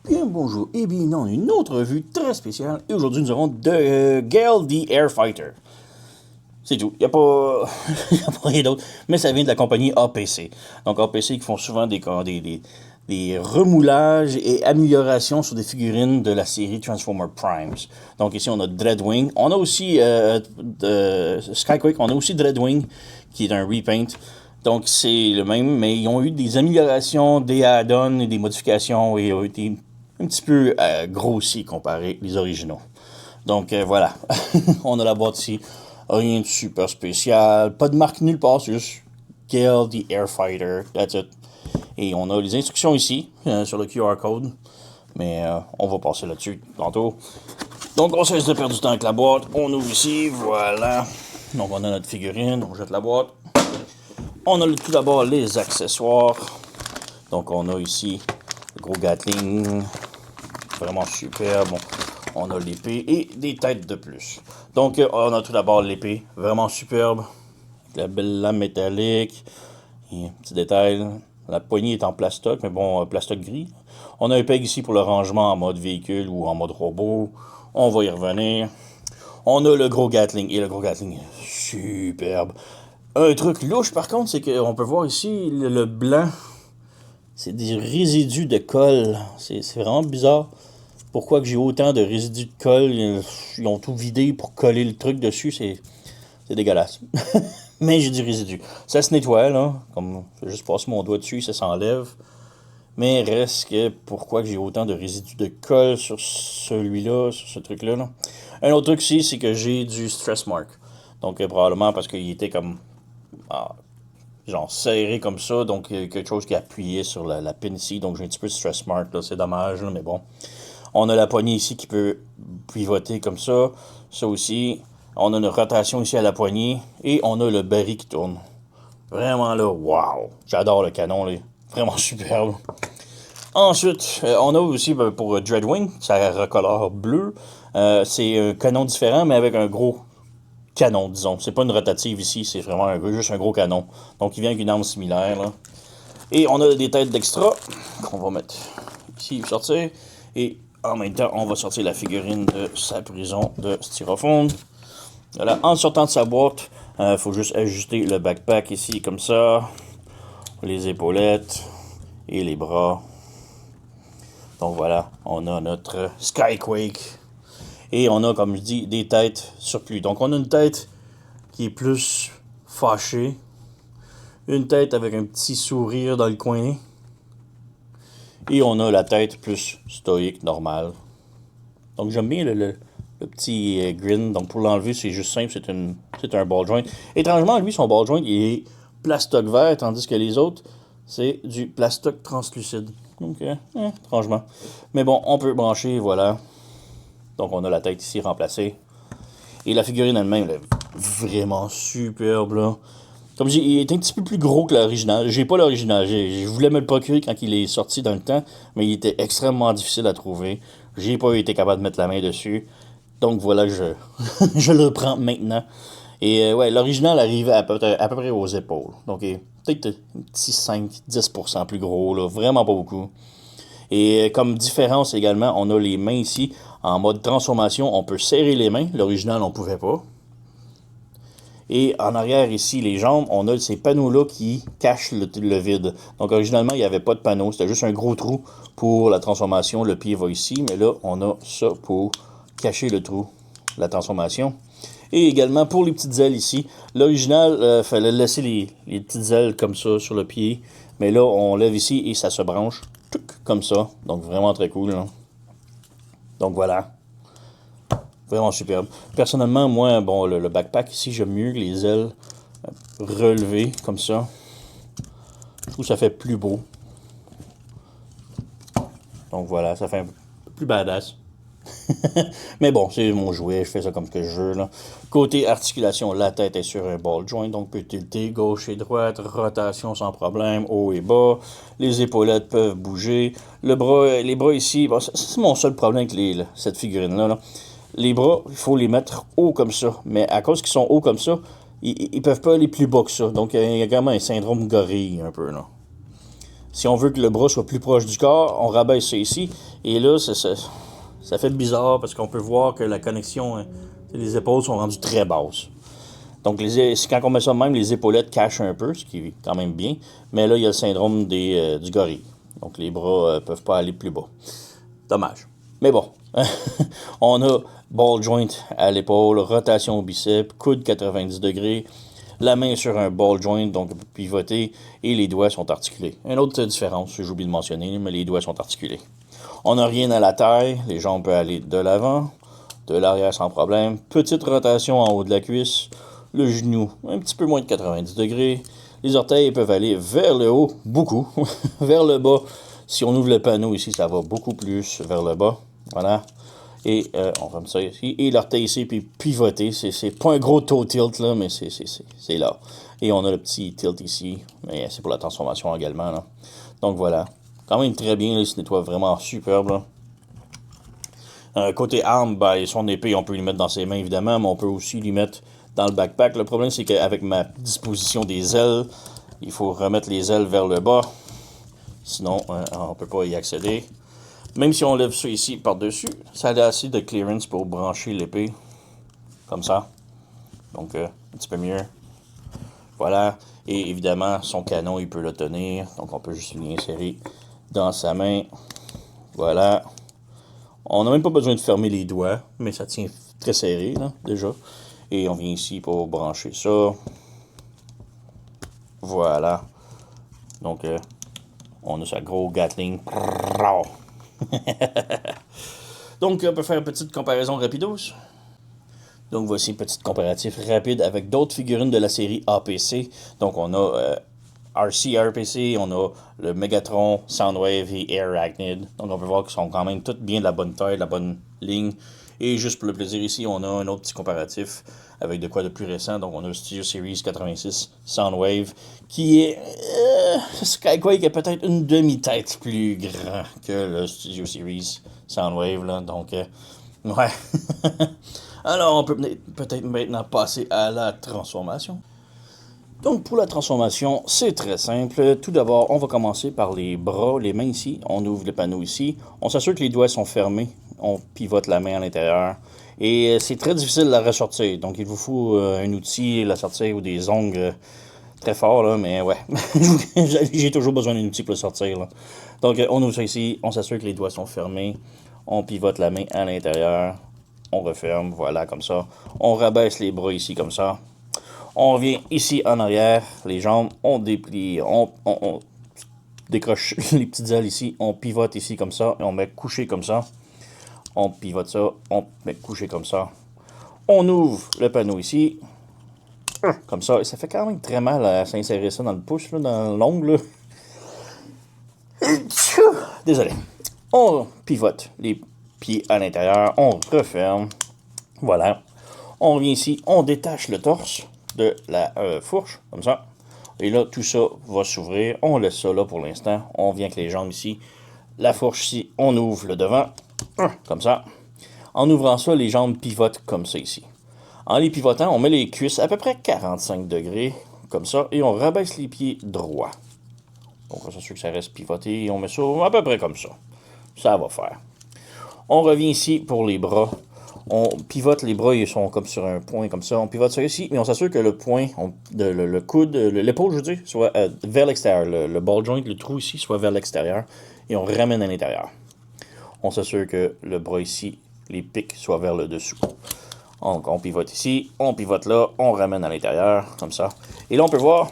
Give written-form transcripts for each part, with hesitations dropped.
Bien bonjour et bienvenue dans une autre revue très spéciale. Et aujourd'hui, nous aurons Gale the Airfighter. C'est tout. Il n'y a pas, y a pas rien d'autre. Mais ça vient de la compagnie APC. Donc APC qui font souvent des remoulages et améliorations sur des figurines de la série Transformer Primes. Donc ici, on a Dreadwing. On a aussi Skyquake. On a aussi Dreadwing qui est un repaint. Donc c'est le même, mais ils ont eu des améliorations, des add-ons et des modifications et ont été un petit peu grossi comparé les originaux. Donc voilà, on a la boîte ici, rien de super spécial, pas de marque nulle part, c'est juste Gale the Airfighter, that's it. Et on a les instructions ici, sur le QR code, mais on va passer là-dessus tantôt. Donc on cesse de perdre du temps avec la boîte, on ouvre ici, voilà. Donc on a notre figurine, on jette la boîte. On a tout d'abord les accessoires. Donc on a ici le gros Gatling, vraiment superbe. On a l'épée et des têtes de plus. Donc on a tout d'abord l'épée, vraiment superbe. Avec la belle lame métallique. Et un petit détail, la poignée est en plastoc, mais bon, plastoc gris. On a un peg ici pour le rangement en mode véhicule ou en mode robot. On va y revenir. On a le gros Gatling, et le gros Gatling est superbe. Un truc louche par contre, c'est qu'on peut voir ici le blanc. C'est des résidus de colle. C'est vraiment bizarre. Pourquoi que j'ai autant de résidus de colle? Ils ont tout vidé pour coller le truc dessus. C'est dégueulasse. Mais j'ai du résidu. Ça se nettoie, là. Comme je vais juste passer mon doigt dessus, ça s'enlève. Mais reste que pourquoi que j'ai autant de résidus de colle sur celui-là, sur ce truc-là. Là. Un autre truc aussi, c'est que j'ai du stress mark. Donc probablement parce qu'il était comme genre serré comme ça, donc quelque chose qui appuyait sur la pin ici, donc j'ai un petit peu de stress mark, là, c'est dommage, là, mais bon. On a la poignée ici qui peut pivoter comme ça aussi. On a une rotation ici à la poignée, et on a le baril qui tourne. Vraiment là, wow! J'adore le canon, là. Vraiment superbe. Ensuite, on a aussi pour Dreadwing, ça recolore bleu. C'est un canon différent, mais avec un gros canon, disons. C'est pas une rotative ici, c'est vraiment juste un gros canon. Donc il vient avec une arme similaire. Là. Et on a des têtes d'extra qu'on va mettre ici, sortir. Et en même temps, on va sortir la figurine de sa prison de styrofoam. Voilà, en sortant de sa boîte, il faut juste ajuster le backpack ici, comme ça. Les épaulettes et les bras. Donc voilà, on a notre Skyquake. Et on a, comme je dis, des têtes surplus. Donc on a une tête qui est plus fâchée. Une tête avec un petit sourire dans le coin. Et on a la tête plus stoïque, normale. Donc j'aime bien le petit grin. Donc pour l'enlever, c'est juste simple, c'est un ball joint. Étrangement, lui, son ball joint, il est plastoc vert, tandis que les autres, c'est du plastoc translucide. Donc, étrangement. Mais bon, on peut brancher, voilà. Donc on a la tête ici remplacée. Et la figurine elle-même, elle est vraiment superbe, là. Comme je dis, il est un petit peu plus gros que l'original. J'ai pas l'original. Je voulais me le procurer quand il est sorti dans le temps, mais il était extrêmement difficile à trouver. J'ai pas été capable de mettre la main dessus. Donc voilà, je le prends maintenant. Et ouais, l'original arrivait à peu près aux épaules. Donc peut-être un petit 5-10% plus gros, là. Vraiment pas beaucoup. Et comme différence également, on a les mains ici. En mode transformation, on peut serrer les mains. L'original, on pouvait pas. Et en arrière ici, les jambes, on a ces panneaux-là qui cachent le vide. Donc originalement, il n'y avait pas de panneau. C'était juste un gros trou pour la transformation. Le pied va ici, mais là, on a ça pour cacher le trou, la transformation. Et également pour les petites ailes ici. L'original, il fallait laisser les petites ailes comme ça sur le pied. Mais là, on lève ici et ça se branche comme ça. Donc vraiment très cool. Hein. Donc voilà. Vraiment superbe. Personnellement, moi, bon, le backpack ici, j'aime mieux les ailes relevées comme ça. Je trouve que ça fait plus beau. Donc voilà, ça fait un peu plus badass. Mais bon, c'est mon jouet, je fais ça comme que je veux. Là. Côté articulation, la tête est sur un ball joint, donc peut tilter gauche et droite, rotation sans problème, haut et bas. Les épaulettes peuvent bouger. Les bras ici, bon, c'est mon seul problème avec cette figurine-là. Là. Les bras, il faut les mettre haut comme ça. Mais à cause qu'ils sont hauts comme ça, ils peuvent pas aller plus bas que ça. Donc il y a quand même un syndrome gorille un peu là. Si on veut que le bras soit plus proche du corps, on rabaisse ça ici. Et là, ça fait bizarre parce qu'on peut voir que la connexion, les épaules sont rendues très basses. Donc, quand on met ça même, les épaulettes cachent un peu, ce qui est quand même bien. Mais là, il y a le syndrome du gorille. Donc, les bras ne peuvent pas aller plus bas. Dommage. Mais bon, on a ball joint à l'épaule, rotation au biceps, coude 90 degrés, la main sur un ball joint, donc pivoté, et les doigts sont articulés. Une autre différence, j'ai oublié de mentionner, mais les doigts sont articulés. On n'a rien à la taille, les jambes peuvent aller de l'avant, de l'arrière sans problème. Petite rotation en haut de la cuisse, le genou un petit peu moins de 90 degrés. Les orteils peuvent aller vers le haut, beaucoup, vers le bas. Si on ouvre le panneau ici, ça va beaucoup plus vers le bas. Voilà. Et on ferme ça ici. Et l'orteil ici, puis pivoter. C'est pas un gros toe tilt, là, mais c'est là. Et on a le petit tilt ici. Mais c'est pour la transformation également, là. Donc voilà. Quand même très bien, là, il se nettoie vraiment superbe, là. Côté arme, ben, son épée, on peut lui mettre dans ses mains, évidemment, mais on peut aussi lui mettre dans le backpack. Le problème, c'est qu'avec ma disposition des ailes, il faut remettre les ailes vers le bas. Sinon, on ne peut pas y accéder. Même si on lève ça ici par-dessus, ça a assez de clearance pour brancher l'épée. Comme ça. Donc, un petit peu mieux. Voilà. Et évidemment, son canon, il peut le tenir. Donc, on peut juste l'insérer dans sa main. Voilà. On n'a même pas besoin de fermer les doigts, mais ça tient très serré, là, déjà. Et on vient ici pour brancher ça. Voilà. Donc, on a sa gros Gatling. Donc, on peut faire une petite comparaison rapidos. Donc, voici une petite comparatif rapide avec d'autres figurines de la série APC. Donc, on a RC RPC, on a le Megatron, Soundwave et Air Arachnid. Donc, on peut voir qu'ils sont quand même toutes bien de la bonne taille, de la bonne ligne. Et juste pour le plaisir ici, on a un autre petit comparatif avec de quoi de plus récent. Donc, on a le Studio Series 86 Soundwave qui est Skyquake est peut-être une demi-tête plus grand que le Studio Series Soundwave. Là. Donc, ouais. Alors, on peut peut-être maintenant passer à la transformation. Donc, pour la transformation, c'est très simple. Tout d'abord, on va commencer par les bras, les mains ici. On ouvre le panneau ici. On s'assure que les doigts sont fermés. On pivote la main à l'intérieur. Et c'est très difficile de la ressortir. Donc, il vous faut un outil, la sortir ou des ongles très forts, là. Mais ouais, j'ai toujours besoin d'un outil pour le sortir, là. Donc, on ouvre ça ici. On s'assure que les doigts sont fermés. On pivote la main à l'intérieur. On referme, voilà, comme ça. On rabaisse les bras ici, comme ça. On revient ici en arrière, les jambes, on déplie, on décroche les petites ailes ici, on pivote ici comme ça, et on met couché comme ça. On pivote ça, on met couché comme ça. On ouvre le panneau ici, comme ça, et ça fait quand même très mal à s'insérer ça dans le pouce, là, dans l'ongle. Désolé. On pivote les pieds à l'intérieur, on referme, voilà. On revient ici, on détache le torse de la fourche, comme ça. Et là, tout ça va s'ouvrir. On laisse ça là pour l'instant. On vient avec les jambes ici. La fourche ici, on ouvre le devant, comme ça. En ouvrant ça, les jambes pivotent comme ça ici. En les pivotant, on met les cuisses à peu près 45 degrés, comme ça, et on rabaisse les pieds droits. Donc, on s'assure que ça reste pivoté, et on met ça à peu près comme ça. Ça va faire. On revient ici pour les bras. On pivote les bras, ils sont comme sur un point comme ça. On pivote ça ici, mais on s'assure que le point, le coude, l'épaule, je veux dire, soit vers l'extérieur. Le ball joint, le trou ici, soit vers l'extérieur. Et on ramène à l'intérieur. On s'assure que le bras ici, les pics, soient vers le dessous. Donc, on pivote ici, on pivote là, on ramène à l'intérieur, comme ça. Et là, on peut voir,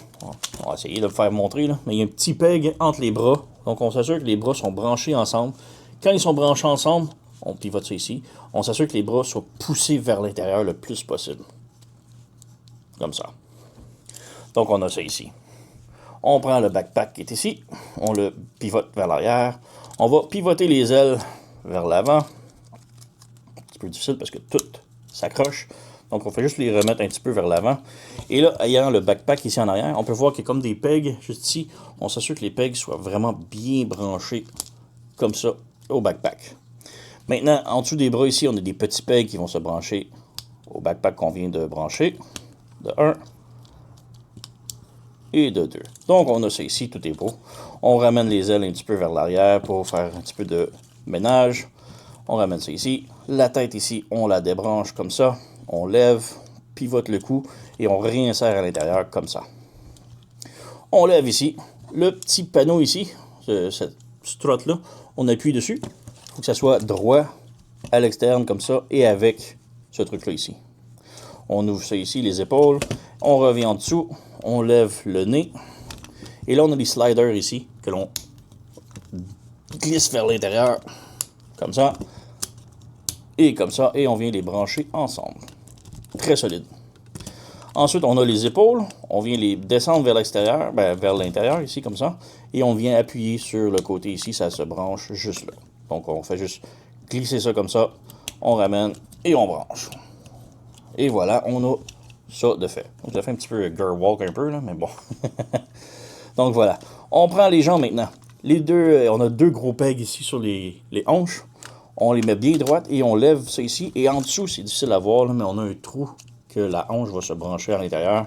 on va essayer de le faire montrer, là, mais il y a un petit peg entre les bras. Donc, on s'assure que les bras sont branchés ensemble. Quand ils sont branchés ensemble, on pivote ça ici. On s'assure que les bras soient poussés vers l'intérieur le plus possible. Comme ça. Donc, on a ça ici. On prend le backpack qui est ici. On le pivote vers l'arrière. On va pivoter les ailes vers l'avant. Un petit peu difficile parce que tout s'accroche. Donc, on fait juste les remettre un petit peu vers l'avant. Et là, ayant le backpack ici en arrière, on peut voir qu'il y a comme des pegs juste ici. On s'assure que les pegs soient vraiment bien branchés comme ça au backpack. Maintenant, en dessous des bras ici, on a des petits pegs qui vont se brancher au backpack qu'on vient de brancher. De 1. et de 2. Donc, on a ça ici, tout est beau. On ramène les ailes un petit peu vers l'arrière pour faire un petit peu de ménage. On ramène ça ici. La tête ici, on la débranche comme ça. On lève, pivote le cou et on réinsère à l'intérieur comme ça. On lève ici. Le petit panneau ici, cette strut-là, on appuie dessus. Il faut que ça soit droit à l'externe comme ça et avec ce truc-là ici. On ouvre ça ici, les épaules. On revient en dessous. On lève le nez. Et là, on a les sliders ici que l'on glisse vers l'intérieur. Comme ça. Et comme ça. Et on vient les brancher ensemble. Très solide. Ensuite, on a les épaules. On vient les descendre vers l'extérieur, vers l'intérieur ici, comme ça. Et on vient appuyer sur le côté ici. Ça se branche juste là. Donc, on fait juste glisser ça comme ça. On ramène et on branche. Et voilà, on a ça de fait. Donc, ça fait un petit peu girl walk un peu, là, mais bon. Donc voilà. On prend les jambes maintenant. Les deux, on a deux gros pegs ici sur les hanches. On les met bien droites et on lève ça ici. Et en dessous, c'est difficile à voir, là, mais on a un trou que la hanche va se brancher à l'intérieur.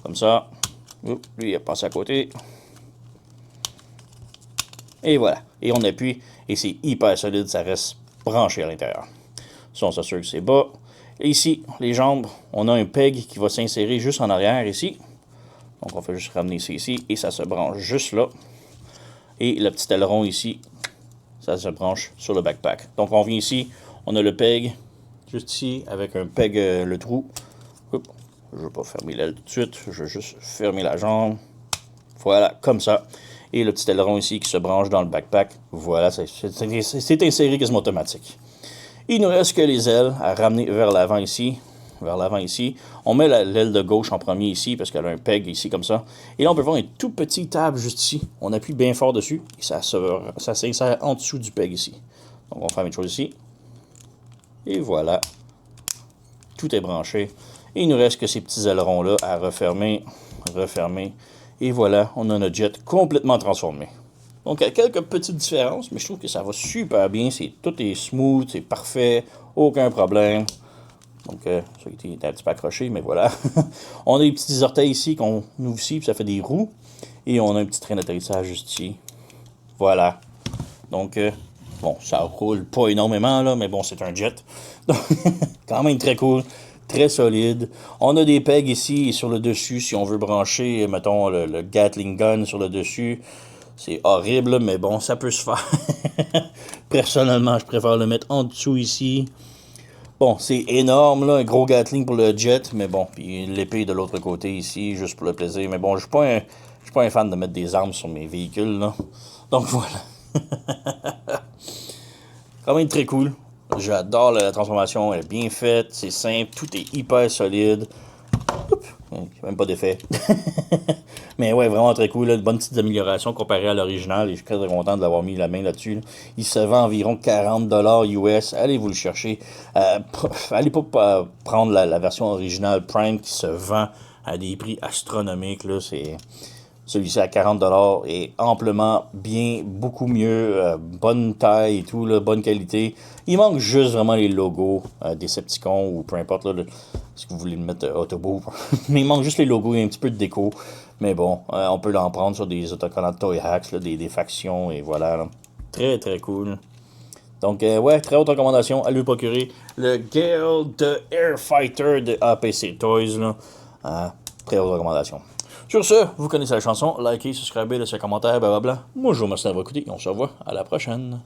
Comme ça. Oups, lui, il a passé à côté. Et voilà. Et on appuie. Et c'est hyper solide. Ça reste branché à l'intérieur. Ça, on s'assure que c'est bas. Et ici, les jambes, on a un peg qui va s'insérer juste en arrière ici. Donc, on fait juste ramener ça ici et ça se branche juste là. Et le petit aileron ici, ça se branche sur le backpack. Donc, on vient ici, on a le peg juste ici avec un peg, le trou. Oups, je ne veux pas fermer l'aile tout de suite, je veux juste fermer la jambe. Voilà, comme ça. Et le petit aileron ici qui se branche dans le backpack. Voilà, c'est inséré quasiment automatique. Il nous reste que les ailes à ramener vers l'avant ici. Vers l'avant ici. On met l'aile de gauche en premier ici parce qu'elle a un peg ici comme ça. Et là, on peut voir un tout petit tab juste ici. On appuie bien fort dessus et ça s'insère en dessous du peg ici. Donc, on fait la même chose ici. Et voilà. Tout est branché. Et il nous reste que ces petits ailerons-là à refermer, refermer. Et voilà, on a notre jet complètement transformé. Donc, il y a quelques petites différences, mais je trouve que ça va super bien. Tout est smooth, c'est parfait, aucun problème. Donc, ça a été un petit peu accroché, mais voilà. On a les petits orteils ici qu'on ouvre ici, puis ça fait des roues. Et on a un petit train d'atterrissage juste ici. Voilà. Donc, bon, ça roule pas énormément, là, mais bon, c'est un jet. Donc, quand même très cool, très solide. On a des pegs ici et sur le dessus, si on veut brancher, mettons, le Gatling Gun sur le dessus. C'est horrible, mais bon, ça peut se faire. Personnellement, je préfère le mettre en dessous ici. Bon, c'est énorme, là, un gros Gatling pour le jet, mais bon, puis l'épée de l'autre côté ici, juste pour le plaisir. Mais bon, je suis pas un fan de mettre des armes sur mes véhicules, là. Donc voilà. Quand même très cool. J'adore la transformation, elle est bien faite, c'est simple, tout est hyper solide. Oups, même pas d'effet. Mais ouais, vraiment très cool. Là, de bonnes petites améliorations comparées à l'original. Et je suis très content de l'avoir mis la main là-dessus. Là. Il se vend environ 40$ US. Allez vous le chercher. Allez pas prendre la version originale Prime qui se vend à des prix astronomiques. Là. C'est celui-ci à 40$ est amplement bien, beaucoup mieux, bonne taille et tout, là, bonne qualité. Il manque juste vraiment les logos Decepticons ou peu importe, là, si vous voulez le mettre Autobot. Mais il manque juste les logos et un petit peu de déco. Mais bon, on peut l'en prendre sur des autocollants Toy Hacks, là, des factions et voilà. Là. Très très cool. Donc ouais, très haute recommandation à lui procurer le Gale de Airfighter de APC Toys. Là. Très haute recommandation. Sur ce, vous connaissez la chanson, likez, subscribez, laissez un commentaire, blablabla. Moi, je vous remercie d'avoir écouté et on se revoit à la prochaine.